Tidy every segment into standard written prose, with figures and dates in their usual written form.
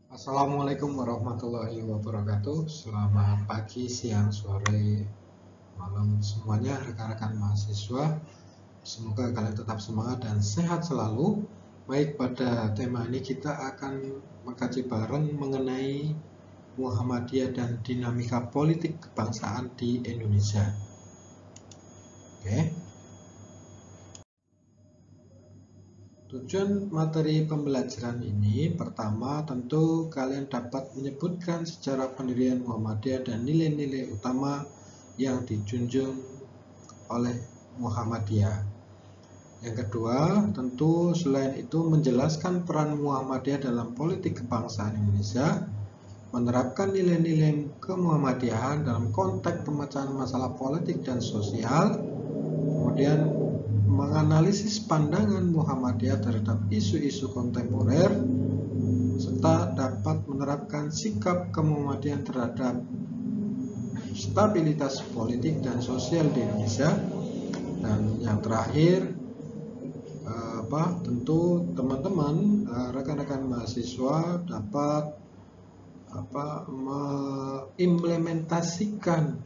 Assalamualaikum warahmatullahi wabarakatuh. Selamat pagi, siang, sore, malam semuanya rekan-rekan mahasiswa. Semoga kalian tetap semangat dan sehat selalu. Baik, pada tema ini kita akan mengkaji bareng mengenai Muhammadiyah dan dinamika politik kebangsaan di Indonesia. Oke. Tujuan materi pembelajaran ini pertama tentu kalian dapat menyebutkan sejarah pendirian Muhammadiyah dan nilai-nilai utama yang dijunjung oleh Muhammadiyah. Yang kedua, tentu selain itu menjelaskan peran Muhammadiyah dalam politik kebangsaan Indonesia, menerapkan nilai-nilai kemuhammadiyahan dalam konteks pemecahan masalah politik dan sosial, kemudian menganalisis pandangan Muhammadiyah terhadap isu-isu kontemporer, serta dapat menerapkan sikap kemuhammadiyahan terhadap stabilitas politik dan sosial di Indonesia. Dan yang terakhir, tentu teman-teman rekan-rekan mahasiswa dapat mengimplementasikan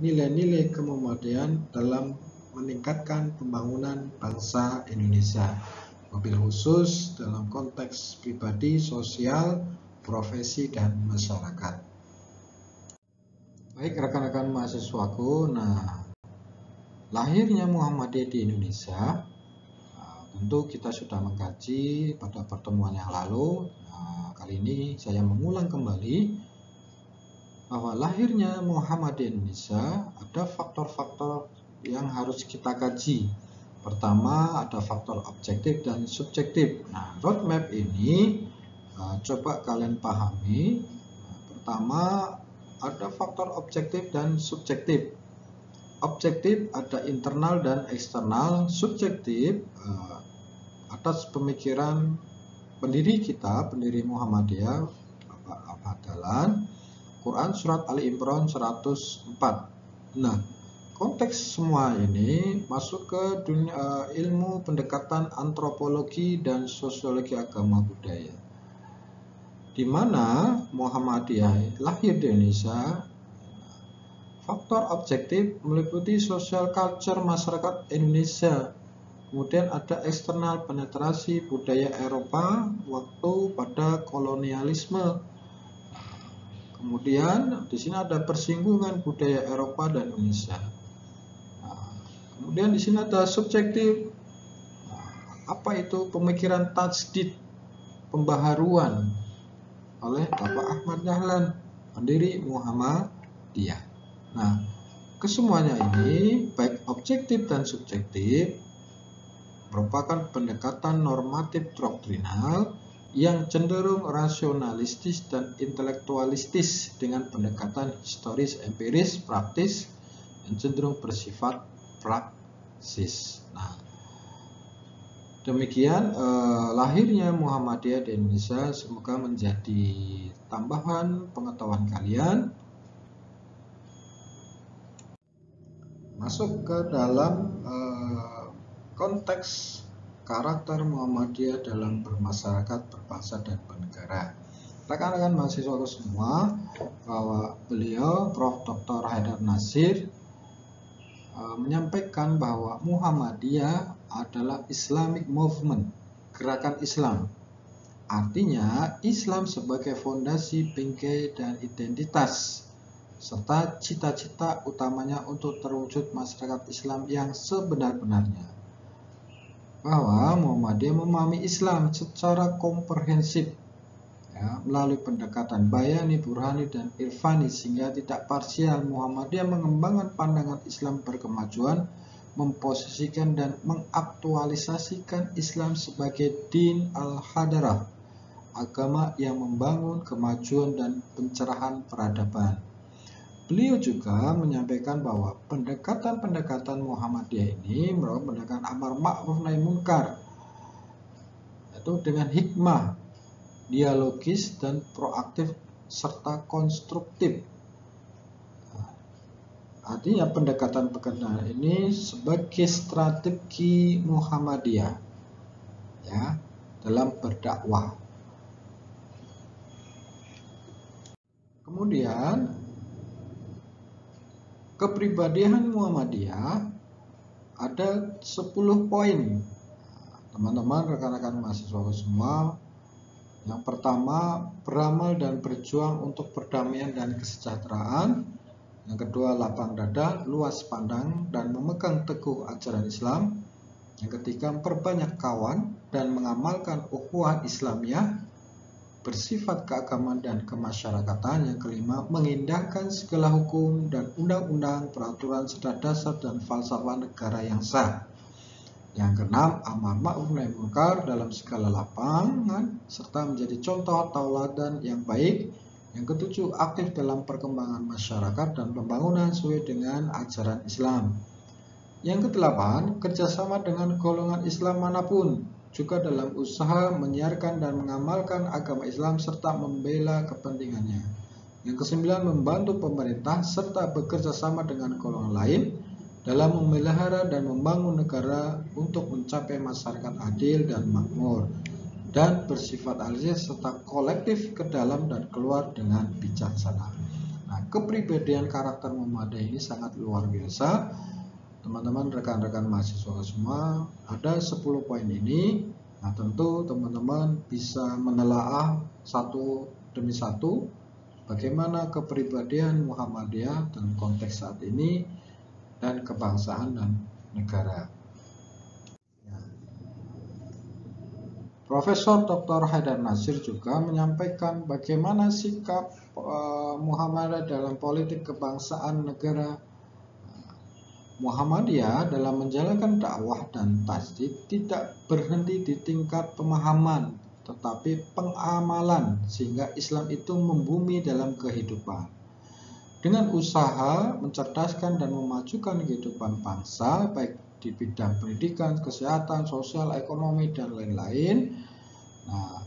nilai-nilai kemuhammadiyahan dalam meningkatkan pembangunan bangsa Indonesia, mobil khusus dalam konteks pribadi, sosial, profesi, dan masyarakat. Baik rekan-rekan mahasiswaku, lahirnya Muhammadiyah di Indonesia tentu kita sudah mengkaji pada pertemuan yang lalu. Kali ini saya mengulang kembali bahwa lahirnya Muhammadiyah Indonesia ada faktor-faktor yang harus kita kaji. Pertama, ada faktor objektif dan subjektif. Roadmap ini coba kalian pahami. Pertama, ada faktor objektif dan subjektif. Objektif ada internal dan eksternal. Subjektif atas pemikiran pendiri kita, pendiri Muhammadiyah, Bapak Ahmad Dahlan, Quran Surat Ali Imran 104. Konteks semua ini masuk ke dunia ilmu pendekatan antropologi dan sosiologi agama budaya, di mana Muhammadiyah lahir di Indonesia. Faktor objektif meliputi social culture masyarakat Indonesia. Kemudian ada eksternal penetrasi budaya Eropa waktu pada kolonialisme. Kemudian di sini ada persinggungan budaya Eropa dan Indonesia. Kemudian di sini ada subjektif. Apa itu pemikiran tajdid, pembaharuan oleh Bapak Ahmad Dahlan, pendiri Muhammadiyah. Kesemuanya ini baik objektif dan subjektif merupakan pendekatan normatif doktrinal yang cenderung rasionalistis dan intelektualistis dengan pendekatan historis, empiris, praktis, dan cenderung bersifat praksis. Demikian lahirnya Muhammadiyah di Indonesia. Semoga menjadi tambahan pengetahuan kalian. Masuk ke dalam konteks karakter Muhammadiyah dalam bermasyarakat, berbangsa, dan bernegara. Rekan-rekan mahasiswa semua, bahwa beliau Prof. Dr. Haidar Nasir menyampaikan bahwa Muhammadiyah adalah Islamic Movement, gerakan Islam. Artinya Islam sebagai fondasi, bingkai, dan identitas, serta cita-cita utamanya untuk terwujud masyarakat Islam yang sebenar-benarnya. Bahwa Muhammadiyah memahami Islam secara komprehensif, melalui pendekatan bayani, burhani, dan irfani, sehingga tidak parsial. Muhammadiyah mengembangkan pandangan Islam berkemajuan, memposisikan dan mengaktualisasikan Islam sebagai din al-hadarah, agama yang membangun kemajuan dan pencerahan peradaban. Beliau juga menyampaikan bahwa pendekatan-pendekatan Muhammadiyah ini merupakan pendekatan amar ma'ruf nahi munkar, yaitu dengan hikmah, dialogis dan proaktif serta konstruktif. Artinya pendekatan-pendekatan ini sebagai strategi Muhammadiyah dalam berdakwah. Kemudian kepribadian Muhammadiyah ada 10 poin. Teman-teman, rekan-rekan mahasiswa semua, yang pertama, beramal dan berjuang untuk perdamaian dan kesejahteraan. Yang kedua, lapang dada, luas pandang, dan memegang teguh ajaran Islam. Yang ketiga, memperbanyak kawan dan mengamalkan ukhuwah Islamiyah, bersifat keagamaan dan kemasyarakatan. Yang kelima, mengindahkan segala hukum dan undang-undang, peraturan serta dasar dan falsafah negara yang sah. Yang keenam, amar ma'ruf nahi munkar dalam segala lapangan serta menjadi contoh tauladan yang baik. Yang ketujuh, aktif dalam perkembangan masyarakat dan pembangunan sesuai dengan ajaran Islam. Yang kedelapan, kerjasama dengan golongan Islam manapun, juga dalam usaha menyiarkan dan mengamalkan agama Islam serta membela kepentingannya. Yang kesembilan, membantu pemerintah serta bekerja sama dengan golongan lain dalam memelihara dan membangun negara untuk mencapai masyarakat adil dan makmur dan bersifat alias serta kolektif ke dalam dan keluar dengan bijaksana. Nah, kepribadian karakter Muhammadiyah ini sangat luar biasa. Teman-teman, rekan-rekan mahasiswa semua, ada 10 poin ini. Nah, tentu teman-teman bisa menelaah satu demi satu bagaimana kepribadian Muhammadiyah dalam konteks saat ini dan kebangsaan dan negara. Profesor Dr. Haidar Nasir juga menyampaikan bagaimana sikap Muhammadiyah dalam politik kebangsaan negara. Muhammadiyah dalam menjalankan dakwah dan tasdid tidak berhenti di tingkat pemahaman, tetapi pengamalan, sehingga Islam itu membumi dalam kehidupan. Dengan usaha mencerdaskan dan memajukan kehidupan bangsa, baik di bidang pendidikan, kesehatan, sosial, ekonomi, dan lain-lain. Nah,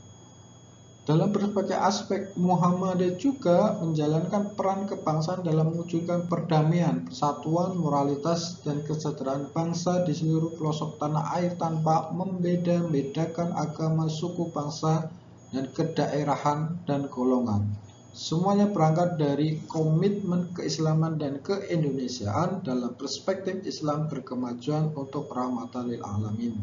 dalam berbagai aspek, Muhammadiyah juga menjalankan peran kebangsaan dalam mewujudkan perdamaian, persatuan, moralitas, dan kesejahteraan bangsa di seluruh pelosok tanah air tanpa membeda-bedakan agama, suku, bangsa, dan kedaerahan dan golongan. Semuanya berangkat dari komitmen keislaman dan keindonesiaan dalam perspektif Islam berkemajuan untuk rahmatan lil alamin.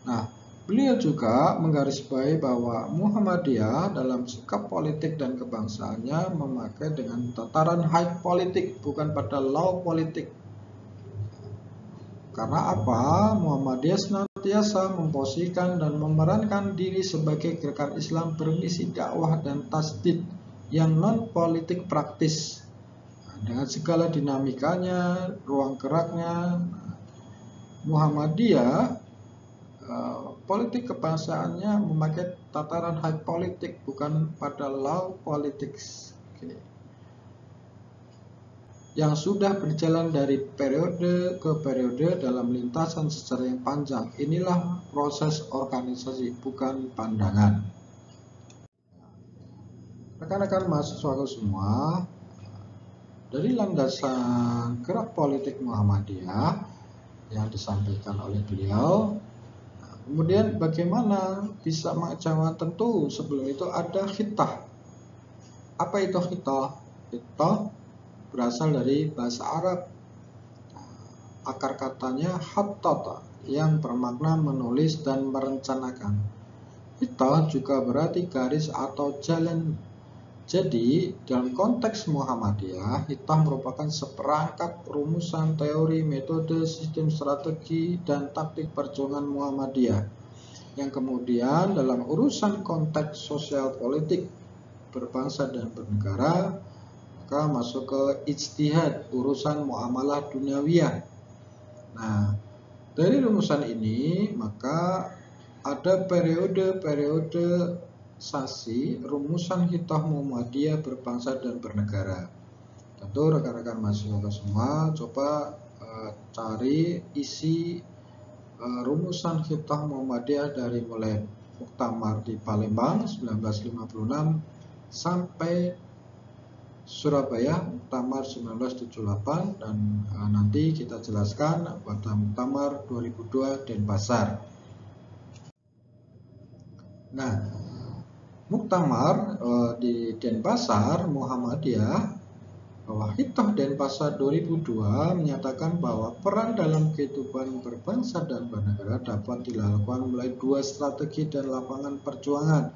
Nah, beliau juga menggarisbawahi bahwa Muhammadiyah dalam sikap politik dan kebangsaannya memakai dengan tataran high politik, bukan pada low politik. Karena apa? Muhammadiyah senantiasa memposisikan dan memerankan diri sebagai gerakan Islam bermisi dakwah dan tasdid yang non-politik praktis. Dengan segala dinamikanya, ruang geraknya, Muhammadiyah politik kebangsaannya memakai tataran high politik, bukan pada low politics. Yang sudah berjalan dari periode ke periode dalam lintasan sejarah yang panjang. Inilah proses organisasi, bukan pandangan. Rekan-rekan mahasiswa semua, dari landasan gerak politik Muhammadiyah yang disampaikan oleh beliau, kemudian bagaimana bisa mengejawantkan, tentu sebelum itu ada khitah. Apa itu khitah? Khitah berasal dari bahasa Arab. Akar katanya hattata, yang bermakna menulis dan merencanakan. Khitah juga berarti garis atau jalan. Jadi, dalam konteks Muhammadiyah, khitah merupakan seperangkat rumusan teori, metode, sistem strategi, dan taktik perjuangan Muhammadiyah yang kemudian dalam urusan konteks sosial politik berbangsa dan bernegara, maka masuk ke ijtihad, urusan muamalah duniawiyah. Nah, dari rumusan ini maka ada periode-periode sasi rumusan khitah Muhammadiyah berbangsa dan bernegara. Tentu rekan-rekan mahasiswa semua coba cari isi rumusan khitah Muhammadiyah dari mulai Muktamar di Palembang 1956 sampai Surabaya Muktamar 1978, dan nanti kita jelaskan pada Muktamar 2002 Denpasar. Nah, Muktamar di Denpasar Muhammadiyah bahwa Hitoh Denpasar 2002 menyatakan bahwa peran dalam kehidupan berbangsa dan bernegara dapat dilakukan melalui dua strategi dan lapangan perjuangan.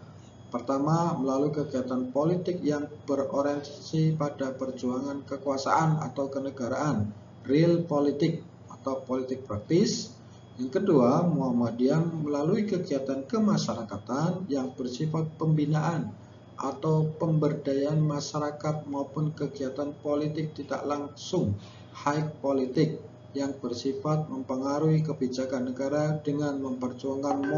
Pertama, melalui kegiatan politik yang berorientasi pada perjuangan kekuasaan atau kenegaraan, real politik atau politik praktis. Yang kedua, Muhammadiyah melalui kegiatan kemasyarakatan yang bersifat pembinaan atau pemberdayaan masyarakat maupun kegiatan politik tidak langsung, high politik, yang bersifat mempengaruhi kebijakan negara dengan memperjuangkan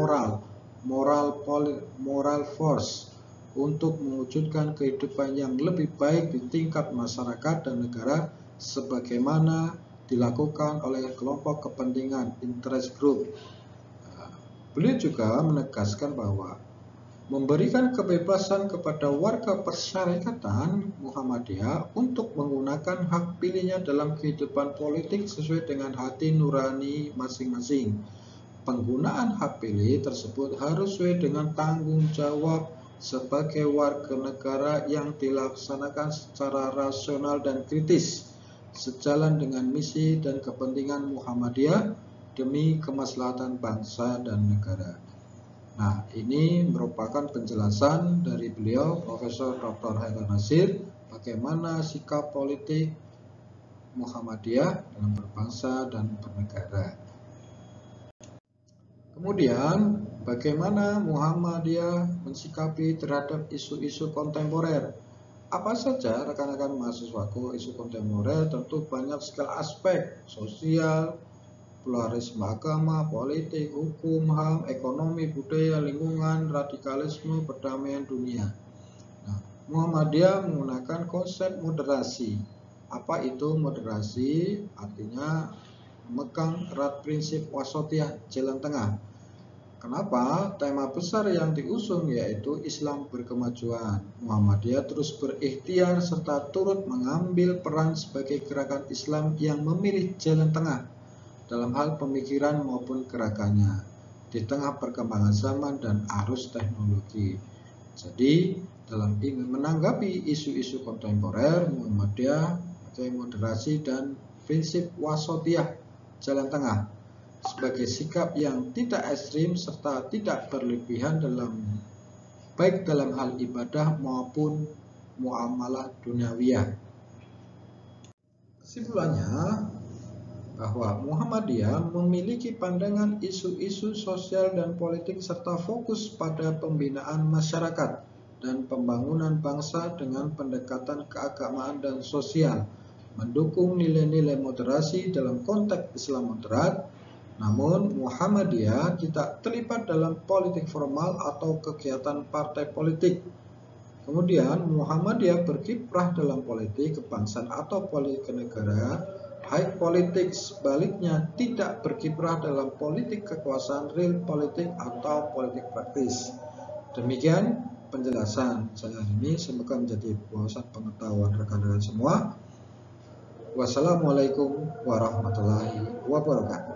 moral force untuk mewujudkan kehidupan yang lebih baik di tingkat masyarakat dan negara sebagaimana dilakukan oleh kelompok kepentingan interest group. Beliau juga menegaskan bahwa memberikan kebebasan kepada warga persyarikatan Muhammadiyah untuk menggunakan hak pilihnya dalam kehidupan politik sesuai dengan hati nurani masing-masing. Penggunaan hak pilih tersebut harus sesuai dengan tanggung jawab sebagai warga negara yang dilaksanakan secara rasional dan kritis, sejalan dengan misi dan kepentingan Muhammadiyah demi kemaslahatan bangsa dan negara. Nah, ini merupakan penjelasan dari beliau, Profesor Dr. Haidar Nasir, bagaimana sikap politik Muhammadiyah dalam berbangsa dan bernegara. Kemudian, bagaimana Muhammadiyah mensikapi terhadap isu-isu kontemporer? Apa saja rekan-rekan mahasiswaku isu kontemporer? Tentu banyak sekali aspek sosial, pluralisme agama, politik, hukum, HAM, ekonomi, budaya, lingkungan, radikalisme, perdamaian dunia. Nah, Muhammadiyah menggunakan konsep moderasi. Apa itu moderasi? Artinya memegang erat prinsip wasatiyah, jalan tengah. Kenapa? Tema besar yang diusung yaitu Islam berkemajuan. Muhammadiyah terus berikhtiar serta turut mengambil peran sebagai gerakan Islam yang memilih jalan tengah dalam hal pemikiran maupun gerakannya di tengah perkembangan zaman dan arus teknologi. Jadi, dalam ingin menanggapi isu-isu kontemporer, Muhammadiyah pakai moderasi dan prinsip wasatiyah, jalan tengah, sebagai sikap yang tidak ekstrim serta tidak berlebihan baik dalam hal ibadah maupun muamalah duniawiyah. Kesimpulannya, bahwa Muhammadiyah memiliki pandangan isu-isu sosial dan politik serta fokus pada pembinaan masyarakat dan pembangunan bangsa dengan pendekatan keagamaan dan sosial, mendukung nilai-nilai moderasi dalam konteks Islam moderat. Namun Muhammadiyah tidak terlibat dalam politik formal atau kegiatan partai politik. Kemudian Muhammadiyah berkiprah dalam politik kebangsaan atau politik negara, high politik sebaliknya tidak berkiprah dalam politik kekuasaan, real politik atau politik praktis. Demikian penjelasan saya ini, semoga menjadi wawasan pengetahuan rekan-rekan semua. Wassalamualaikum warahmatullahi wabarakatuh.